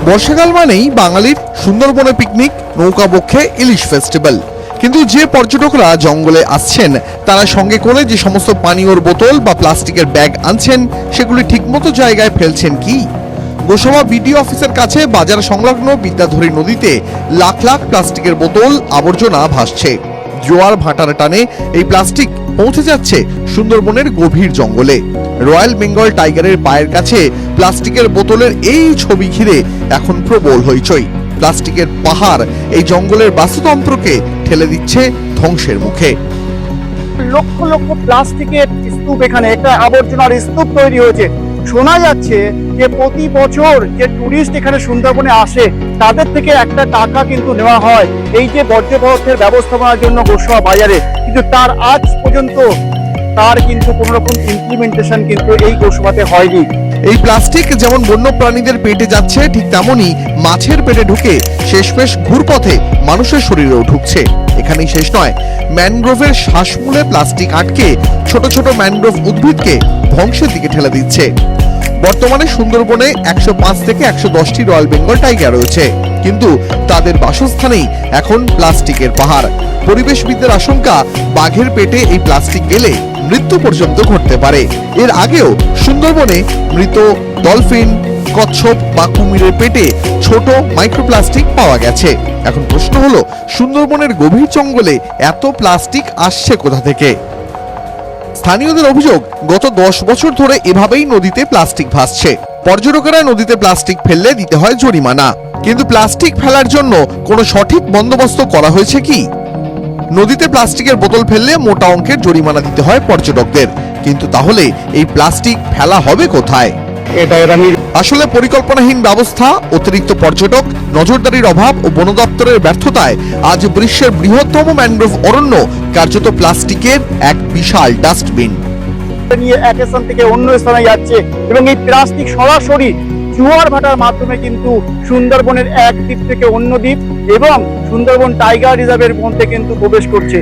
বর্ষাকাল মানেই বাঙালির সুন্দরবনে পিকনিক, নৌকা বক্ষে ইলিশ ফেস্টিভ্যাল। কিন্তু যে পর্যটকরা জঙ্গলে আসছেন তারা সঙ্গে করে যে সমস্ত পানীয়র বোতল বা প্লাস্টিকের ব্যাগ আনছেন সেগুলি ঠিকমতো জায়গায় ফেলছেন কি? গোসাবা বিডিও অফিসের কাছে বাজার সংলগ্ন বিদ্যাধরী নদীতে লাখ লাখ প্লাস্টিকের বোতল আবর্জনা ভাসছে। জোয়ার ভাটার টানে এই প্লাস্টিক পৌঁছে যাচ্ছে সুন্দরবনের গভীর জঙ্গলে। রয়্যাল বেঙ্গল টাইগারের পায়ের কাছে প্লাস্টিকের বোতলের এই ছবি ঘিরে এখন প্রবল হইচই। প্লাস্টিকের পাহাড় এই জঙ্গলের বাস্তুতন্ত্রকে ঠেলে দিচ্ছে ধ্বংসের মুখে। লক্ষ লক্ষ প্লাস্টিকের স্তূপ, এখানে একটা আবর্জনার স্তূপ তৈরি হয়েছে। শোনা যাচ্ছে যে প্রতি বছর যে টুরিস্ট এখানে সুন্দরবনে আসে তাদের থেকে একটা টাকা কিন্তু নেওয়া হয় এই যে বর্জ্য পদার্থের ব্যবস্থাপনার জন্য গোসাবা বাজারে, কিন্তু তার আজ পর্যন্ত তার কিন্তু কোন রকম ইমপ্লিমেন্টেশন কিন্তু এই গোসাবাতে হয়নি। এই প্লাস্টিক যেমন বন্য প্রাণীদের পেটে যাচ্ছে, ঠিক তেমনই মাছের পেটে ঢুকে শেষমেশ ঘুরপথে মানুষের শরীরেও ঢুকছে। এখানেই শেষ নয়, ম্যানগ্রোভের শ্বাসমূলে প্লাস্টিক আটকে ছোট ছোট ম্যানগ্রোভ উদ্ভিদকে ধ্বংসের দিকে ঠেলে দিচ্ছে। বর্তমানে সুন্দরবনে 105 থেকে 110টি রয়্যাল বেঙ্গল টাইগার রয়েছে, কিন্তু তাদের বাসস্থানেই এখন প্লাস্টিকের পাহাড়। পরিবেশবিদদের আশঙ্কা, বাঘের পেটে এই প্লাস্টিক গেলে মৃত্যু পর্যন্ত ঘটতে পারে। এর আগেও সুন্দরবনে মৃত ডলফিন, কচ্ছপ বা কুমিরের পেটে ছোট মাইক্রোপ্লাস্টিক পাওয়া গেছে। এখন প্রশ্ন হলো, সুন্দরবনের গভীর জঙ্গলে এত প্লাস্টিক আসছে কোথা থেকে? স্থানীয়দের অভিযোগ, গত 10 বছর ধরে এভাবেই নদীতে প্লাস্টিক ভাসছে। পর্যটকেরা নদীতে প্লাস্টিক ফেললে দিতে হয় জরিমানা, কিন্তু প্লাস্টিক ফেলার জন্য কোনো সঠিক বন্দোবস্ত করা হয়েছে কি? নদীতে প্লাস্টিকের বোতল ফেললে মোটা অঙ্কের জরিমানা দিতে হয় পর্যটকদের, কিন্তু তাহলে এই প্লাস্টিক ফেলা হবে কোথায়? আসলে পরিকল্পনাহীন ব্যবস্থা, অতিরিক্ত পর্যটক, নজরদারির অভাব ও বন দপ্তরের ব্যর্থতায় আজ বিশ্বের বৃহত্তম ম্যানগ্রোভ অরণ্য কার্যত প্লাস্টিকের এক বিশাল ডাস্টবিন নিয়ে এক স্থান থেকে অন্য স্থানে যাচ্ছে, এবং এই প্লাস্টিক সরাসরি জোয়ার ভাটার মাধ্যমে কিন্তু সুন্দরবনের এক দ্বীপ থেকে অন্য দ্বীপ এবং সুন্দরবন টাইগার রিজার্ভের মধ্যে কিন্তু প্রবেশ করছে।